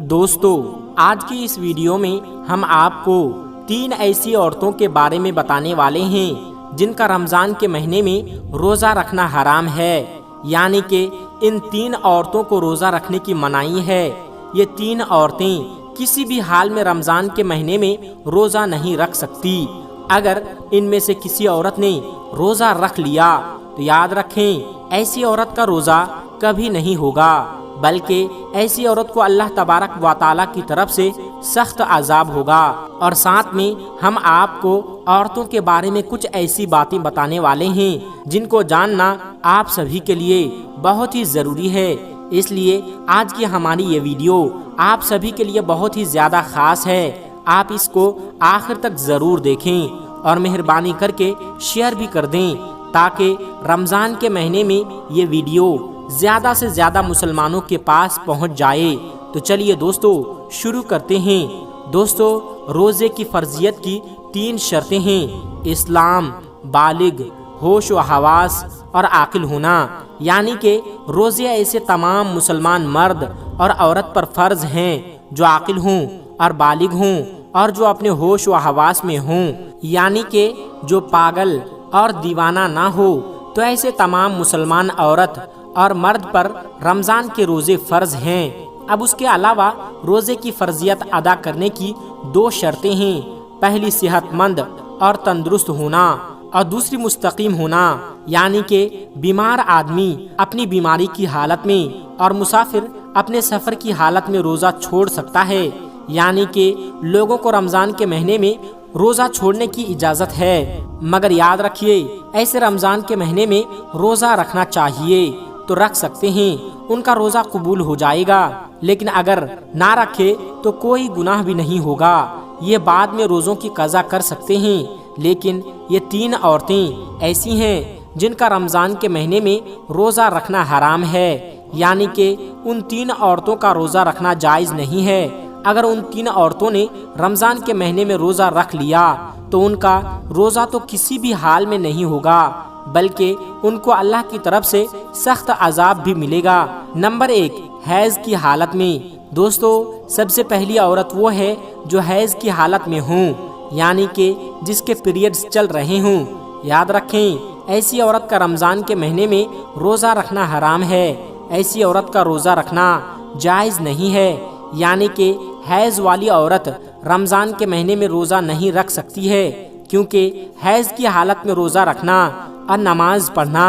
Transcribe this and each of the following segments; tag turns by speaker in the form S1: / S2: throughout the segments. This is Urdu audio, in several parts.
S1: دوستو، آج کی اس ویڈیو میں ہم آپ کو 3 ایسی عورتوں کے بارے میں بتانے والے ہیں جن کا رمضان کے مہینے میں روزہ رکھنا حرام ہے، یعنی کہ ان 3 عورتوں کو روزہ رکھنے کی منائی ہے۔ یہ 3 عورتیں کسی بھی حال میں رمضان کے مہینے میں روزہ نہیں رکھ سکتی۔ اگر ان میں سے کسی عورت نے روزہ رکھ لیا تو یاد رکھیں ایسی عورت کا روزہ کبھی نہیں ہوگا، بلکہ ایسی عورت کو اللہ تبارک و تعالیٰ کی طرف سے سخت عذاب ہوگا۔ اور ساتھ میں ہم آپ کو عورتوں کے بارے میں کچھ ایسی باتیں بتانے والے ہیں جن کو جاننا آپ سبھی کے لیے بہت ہی ضروری ہے۔ اس لیے آج کی ہماری یہ ویڈیو آپ سبھی کے لیے بہت ہی زیادہ خاص ہے۔ آپ اس کو آخر تک ضرور دیکھیں اور مہربانی کر کے شیئر بھی کر دیں تاکہ رمضان کے مہینے میں یہ ویڈیو زیادہ سے زیادہ مسلمانوں کے پاس پہنچ جائے۔ تو چلیے دوستو شروع کرتے ہیں۔ دوستو، روزے کی فرضیت کی 3 شرطیں ہیں: اسلام، بالغ، ہوش و حواس اور عاقل ہونا، یعنی کہ روزے ایسے تمام مسلمان مرد اور عورت پر فرض ہیں جو عاقل ہوں اور بالغ ہوں اور جو اپنے ہوش و حواس میں ہوں، یعنی کہ جو پاگل اور دیوانہ نہ ہو۔ تو ایسے تمام مسلمان عورت اور مرد پر رمضان کے روزے فرض ہیں۔ اب اس کے علاوہ روزے کی فرضیت ادا کرنے کی 2 شرطیں ہیں: پہلی صحت مند اور تندرست ہونا اور دوسری مستقیم ہونا، یعنی کہ بیمار آدمی اپنی بیماری کی حالت میں اور مسافر اپنے سفر کی حالت میں روزہ چھوڑ سکتا ہے، یعنی کہ لوگوں کو رمضان کے مہینے میں روزہ چھوڑنے کی اجازت ہے، مگر یاد رکھیے ایسے رمضان کے مہینے میں روزہ رکھنا چاہیے تو رکھ سکتے ہیں، ان کا روزہ قبول ہو جائے گا، لیکن اگر نہ رکھے تو کوئی گناہ بھی نہیں ہوگا۔ یہ بعد میں روزوں کی قضا کر سکتے ہیں، لیکن یہ 3 عورتیں ایسی ہیں جن کا رمضان کے مہینے میں روزہ رکھنا حرام ہے، یعنی کہ ان 3 عورتوں کا روزہ رکھنا جائز نہیں ہے۔ اگر ان 3 عورتوں نے رمضان کے مہینے میں روزہ رکھ لیا تو ان کا روزہ تو کسی بھی حال میں نہیں ہوگا، بلکہ ان کو اللہ کی طرف سے سخت عذاب بھی ملے گا۔ نمبر 1، حیض کی حالت میں۔ دوستو، سب سے پہلی عورت وہ ہے جو حیض کی حالت میں ہوں، یعنی کہ جس کے پیریڈز چل رہے ہوں۔ یاد رکھیں ایسی عورت کا رمضان کے مہینے میں روزہ رکھنا حرام ہے، ایسی عورت کا روزہ رکھنا جائز نہیں ہے، یعنی کہ حیض والی عورت رمضان کے مہینے میں روزہ نہیں رکھ سکتی ہے، کیونکہ حیض کی حالت میں روزہ رکھنا اور نماز پڑھنا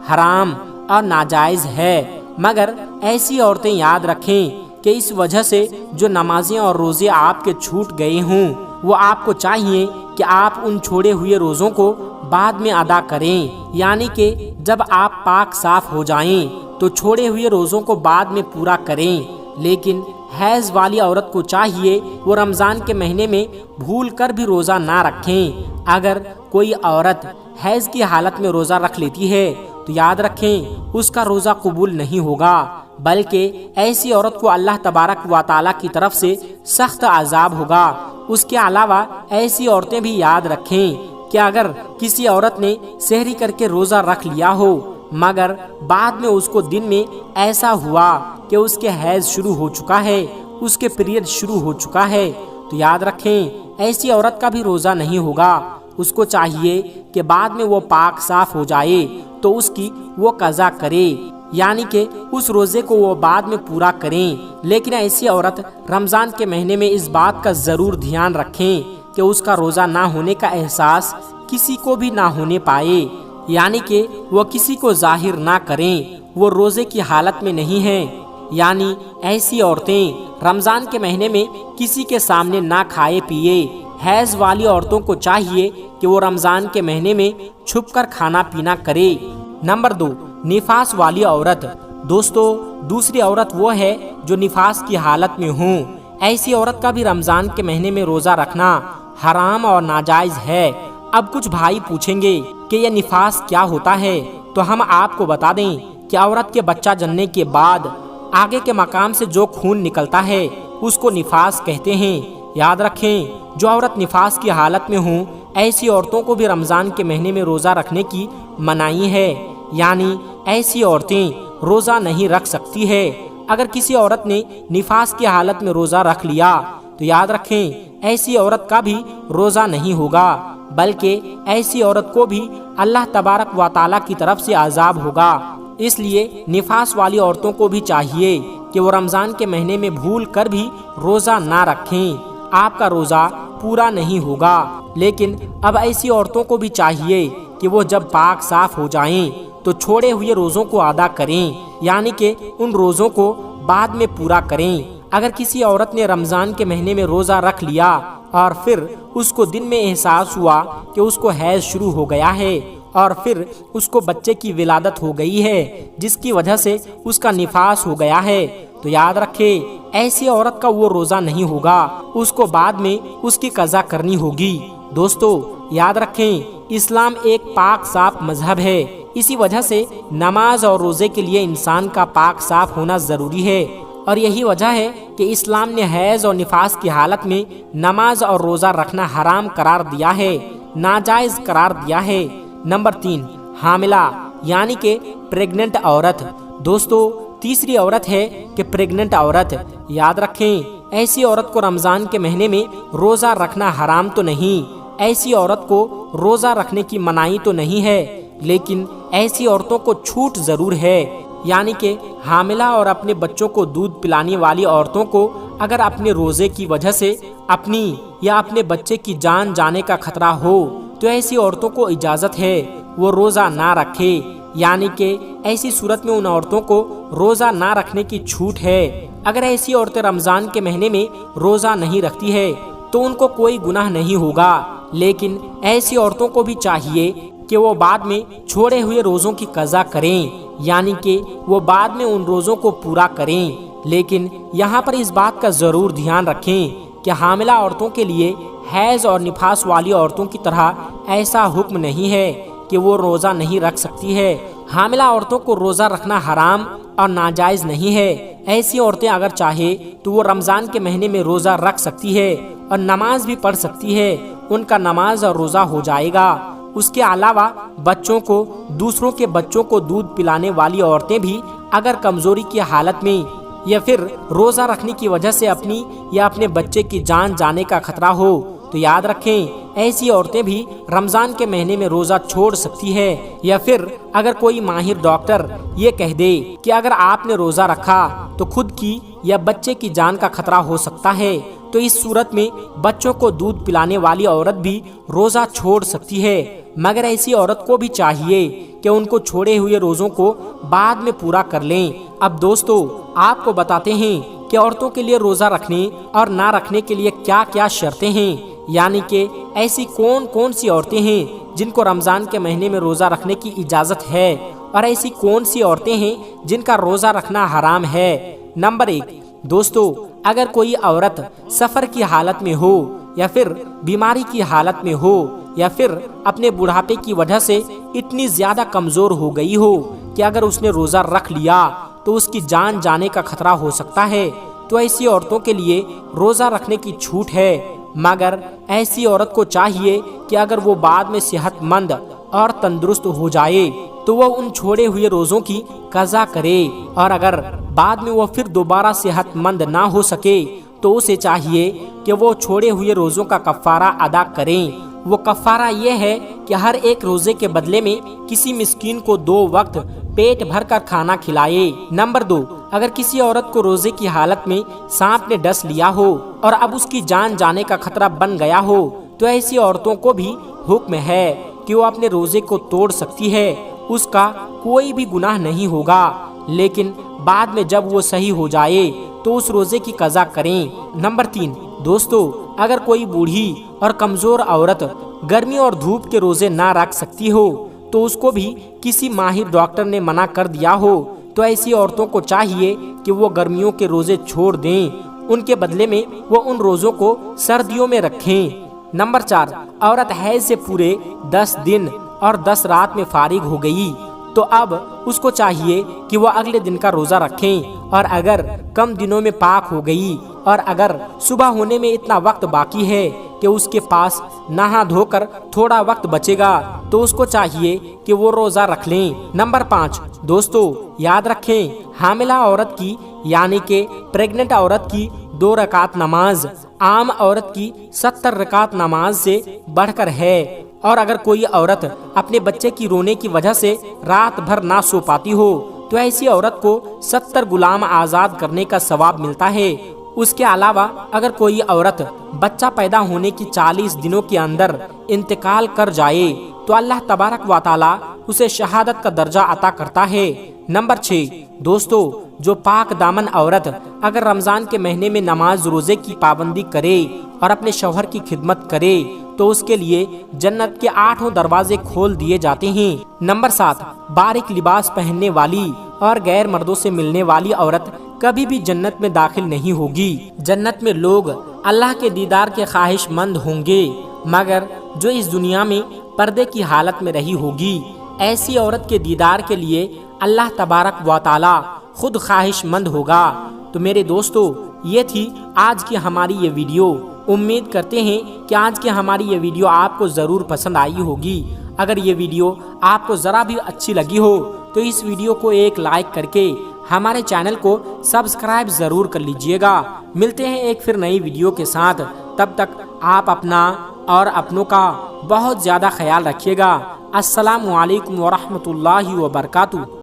S1: حرام اور ناجائز ہے۔ مگر ایسی عورتیں یاد رکھیں کہ اس وجہ سے جو نمازیں اور روزے آپ کے چھوٹ گئے ہوں، وہ آپ کو چاہیے کہ آپ ان چھوڑے ہوئے روزوں کو بعد میں ادا کریں، یعنی کہ جب آپ پاک صاف ہو جائیں تو چھوڑے ہوئے روزوں کو بعد میں پورا کریں۔ لیکن حیض والی عورت کو چاہیے وہ رمضان کے مہینے میں بھول کر بھی روزہ نہ رکھیں۔ اگر کوئی عورت حیض کی حالت میں روزہ رکھ لیتی ہے تو یاد رکھیں اس کا روزہ قبول نہیں ہوگا، بلکہ ایسی عورت کو اللہ تبارک و تعالیٰ کی طرف سے سخت عذاب ہوگا۔ اس کے علاوہ ایسی عورتیں بھی یاد رکھیں کہ اگر کسی عورت نے سحری کر کے روزہ رکھ لیا ہو مگر بعد میں اس کو دن میں ایسا ہوا کہ اس کے حیض شروع ہو چکا ہے، اس کے پیریڈ شروع ہو چکا ہے، تو یاد رکھیں ایسی عورت کا بھی روزہ نہیں ہوگا۔ اس کو چاہیے کہ بعد میں وہ پاک صاف ہو جائے تو اس کی وہ قضا کرے، یعنی کہ اس روزے کو وہ بعد میں پورا کریں۔ لیکن ایسی عورت رمضان کے مہینے میں اس بات کا ضرور دھیان رکھیں کہ اس کا روزہ نہ ہونے کا احساس کسی کو بھی نہ ہونے پائے، یعنی کہ وہ کسی کو ظاہر نہ کریں وہ روزے کی حالت میں نہیں ہیں۔ یعنی ایسی عورتیں رمضان کے مہینے میں کسی کے سامنے نہ کھائے پیے۔ حیض والی عورتوں کو چاہیے کہ وہ رمضان کے مہینے میں چھپ کر کھانا پینا کرے۔ نمبر 2، نفاس والی عورت۔ دوستو، دوسری عورت وہ ہے جو نفاس کی حالت میں ہوں، ایسی عورت کا بھی رمضان کے مہینے میں روزہ رکھنا حرام اور ناجائز ہے۔ اب کچھ بھائی پوچھیں گے کہ یہ نفاس کیا ہوتا ہے، تو ہم آپ کو بتا دیں کہ عورت کے بچہ جننے کے بعد آگے کے مقام سے جو خون نکلتا ہے اس کو نفاس کہتے ہیں۔ یاد رکھیں جو عورت نفاس کی حالت میں ہوں ایسی عورتوں کو بھی رمضان کے مہینے میں روزہ رکھنے کی منائی ہے، یعنی ایسی عورتیں روزہ نہیں رکھ سکتی ہے اگر کسی عورت نے نفاس کی حالت میں روزہ رکھ لیا تو یاد رکھیں ایسی عورت کا بھی روزہ نہیں ہوگا، بلکہ ایسی عورت کو بھی اللہ تبارک و تعالیٰ کی طرف سے عذاب ہوگا۔ اس لیے نفاس والی عورتوں کو بھی چاہیے کہ وہ رمضان کے مہینے میں بھول کر بھی روزہ نہ رکھیں، آپ کا روزہ پورا نہیں ہوگا۔ لیکن اب ایسی عورتوں کو بھی چاہیے کہ وہ جب پاک صاف ہو جائیں تو چھوڑے ہوئے روزوں کو ادا کریں، یعنی کہ ان روزوں کو بعد میں پورا کریں۔ اگر کسی عورت نے رمضان کے مہینے میں روزہ رکھ لیا اور پھر اس کو دن میں احساس ہوا کہ اس کو حیض شروع ہو گیا ہے اور پھر اس کو بچے کی ولادت ہو گئی ہے جس کی وجہ سے اس کا نفاس ہو گیا ہے، تو یاد رکھے ایسی عورت کا وہ روزہ نہیں ہوگا، اس کو بعد میں اس کی قضا کرنی ہوگی۔ دوستو یاد رکھیں اسلام ایک پاک صاف مذہب ہے، اسی وجہ سے نماز اور روزے کے لیے انسان کا پاک صاف ہونا ضروری ہے، اور یہی وجہ ہے کہ اسلام نے حیض اور نفاس کی حالت میں نماز اور روزہ رکھنا حرام قرار دیا ہے، ناجائز قرار دیا ہے۔ نمبر 3، حاملہ یعنی کہ پریگننٹ عورت۔ دوستو تیسری عورت ہے کہ پریگننٹ عورت۔ یاد رکھیں ایسی عورت کو رمضان کے مہینے میں روزہ رکھنا حرام تو نہیں، ایسی عورت کو روزہ رکھنے کی منائی تو نہیں ہے، لیکن ایسی عورتوں کو چھوٹ ضرور ہے، یعنی کہ حاملہ اور اپنے بچوں کو دودھ پلانے والی عورتوں کو اگر اپنے روزے کی وجہ سے اپنی یا اپنے بچے کی جان جانے کا خطرہ ہو تو ایسی عورتوں کو اجازت ہے وہ روزہ نہ رکھے، یعنی کہ ایسی صورت میں ان عورتوں کو روزہ نہ رکھنے کی چھوٹ ہے۔ اگر ایسی عورتیں رمضان کے مہینے میں روزہ نہیں رکھتی ہے تو ان کو کوئی گناہ نہیں ہوگا، لیکن ایسی عورتوں کو بھی چاہیے کہ وہ بعد میں چھوڑے ہوئے روزوں کی قضا کریں، یعنی کہ وہ بعد میں ان روزوں کو پورا کریں۔ لیکن یہاں پر اس بات کا ضرور دھیان رکھیں کہ حاملہ عورتوں کے لیے حیض اور نفاس والی عورتوں کی طرح ایسا حکم نہیں ہے کہ وہ روزہ نہیں رکھ سکتی ہے۔ حاملہ عورتوں کو روزہ رکھنا حرام اور ناجائز نہیں ہے۔ ایسی عورتیں اگر چاہے تو وہ رمضان کے مہینے میں روزہ رکھ سکتی ہے اور نماز بھی پڑھ سکتی ہے، ان کا نماز اور روزہ ہو جائے گا۔ اس کے علاوہ بچوں کو، دوسروں کے بچوں کو دودھ پلانے والی عورتیں بھی اگر کمزوری کی حالت میں یا پھر روزہ رکھنے کی وجہ سے اپنی یا اپنے بچے کی جان جانے کا خطرہ ہو تو یاد رکھیں ایسی عورتیں بھی رمضان کے مہینے میں روزہ چھوڑ سکتی ہے، یا پھر اگر کوئی ماہر ڈاکٹر یہ کہہ دے کہ اگر آپ نے روزہ رکھا تو خود کی یا بچے کی جان کا خطرہ ہو سکتا ہے تو اس صورت میں بچوں کو دودھ پلانے والی عورت بھی روزہ چھوڑ سکتی ہے، مگر ایسی عورت کو بھی چاہیے کہ ان کو چھوڑے ہوئے روزوں کو بعد میں پورا کر لیں۔ اب دوستو آپ کو بتاتے ہیں کہ عورتوں کے لیے روزہ رکھنے اور نہ رکھنے کے لیے کیا کیا شرطیں ہیں، یعنی کہ ایسی کون کون سی عورتیں ہیں جن کو رمضان کے مہینے میں روزہ رکھنے کی اجازت ہے اور ایسی کون سی عورتیں ہیں جن کا روزہ رکھنا حرام ہے۔ نمبر 1، دوستو اگر کوئی عورت سفر کی حالت میں ہو یا پھر بیماری کی حالت میں ہو یا پھر اپنے بڑھاپے کی وجہ سے اتنی زیادہ کمزور ہو گئی ہو کہ اگر اس نے روزہ رکھ لیا تو اس کی جان جانے کا خطرہ ہو سکتا ہے تو ایسی عورتوں کے لیے روزہ رکھنے کی چھوٹ ہے، مگر ایسی عورت کو چاہیے کہ اگر وہ بعد میں صحت مند اور تندرست ہو جائے تو وہ ان چھوڑے ہوئے روزوں کی قضا کرے، اور اگر بعد میں وہ پھر دوبارہ صحت مند نہ ہو سکے تو اسے چاہیے کہ وہ چھوڑے ہوئے روزوں کا کفارہ ادا کریں۔ وہ کفارہ یہ ہے کہ ہر ایک روزے کے بدلے میں کسی مسکین کو 2 وقت پیٹ بھر کر کھانا کھلائے۔ نمبر 2، اگر کسی عورت کو روزے کی حالت میں سانپ نے ڈس لیا ہو اور اب اس کی جان جانے کا خطرہ بن گیا ہو تو ایسی عورتوں کو بھی حکم ہے کہ وہ اپنے روزے کو توڑ سکتی ہے، اس کا کوئی بھی گناہ نہیں ہوگا، لیکن بعد میں جب وہ صحیح ہو جائے تو اس روزے کی قضا کریں۔ نمبر 3، دوستو اگر کوئی بوڑھی اور کمزور عورت گرمی اور دھوپ کے روزے نہ رکھ سکتی ہو تو اس کو بھی کسی ماہر ڈاکٹر نے منع کر دیا ہو تو ایسی عورتوں کو چاہیے کہ وہ گرمیوں کے روزے چھوڑ دیں، ان کے بدلے میں وہ ان روزوں کو سردیوں میں رکھیں۔ نمبر 4، عورت حیض سے پورے 10 دن اور 10 رات میں فارغ ہو گئی تو اب اس کو چاہیے کہ وہ اگلے دن کا روزہ رکھیں، اور اگر کم دنوں میں پاک ہو گئی اور اگر صبح ہونے میں اتنا وقت باقی ہے کہ اس کے پاس نہا دھو کر تھوڑا وقت بچے گا تو اس کو چاہیے کہ وہ روزہ رکھ لیں۔ نمبر 5، دوستو یاد رکھیں حاملہ عورت کی یعنی کہ پریگننٹ عورت کی 2 رکعت نماز عام عورت کی 70 رکعت نماز سے بڑھ کر ہے، اور اگر کوئی عورت اپنے بچے کی رونے کی وجہ سے رات بھر نہ سو پاتی ہو تو ایسی عورت کو 70 غلام آزاد کرنے کا ثواب ملتا ہے۔ اس کے علاوہ اگر کوئی عورت بچہ پیدا ہونے کی 40 دنوں کے اندر انتقال کر جائے تو اللہ تبارک و تعالی اسے شہادت کا درجہ عطا کرتا ہے۔ نمبر 6 دوستو، جو پاک دامن عورت اگر رمضان کے مہینے میں نماز روزے کی پابندی کرے اور اپنے شوہر کی خدمت کرے تو اس کے لیے جنت کے 8 دروازے کھول دیے جاتے ہیں۔ نمبر 7 باریک لباس پہننے والی اور غیر مردوں سے ملنے والی عورت کبھی بھی جنت میں داخل نہیں ہوگی۔ جنت میں لوگ اللہ کے دیدار کے خواہش مند ہوں گے، مگر جو اس دنیا میں پردے کی حالت میں رہی ہوگی، ایسی عورت کے دیدار کے لیے اللہ تبارک و تعالی خود خواہش مند ہوگا۔ تو میرے دوستو، یہ تھی آج کی ہماری یہ ویڈیو۔ امید کرتے ہیں کہ آج کی ہماری یہ ویڈیو آپ کو ضرور پسند آئی ہوگی۔ اگر یہ ویڈیو آپ کو ذرا بھی اچھی لگی ہو تو اس ویڈیو کو ایک لائک کر کے ہمارے چینل کو سبسکرائب ضرور کر لیجئے گا۔ ملتے ہیں ایک پھر نئی ویڈیو کے ساتھ، تب تک آپ اپنا اور اپنوں کا بہت زیادہ خیال رکھیے گا۔ السلام علیکم ورحمۃ اللہ وبرکاتہ۔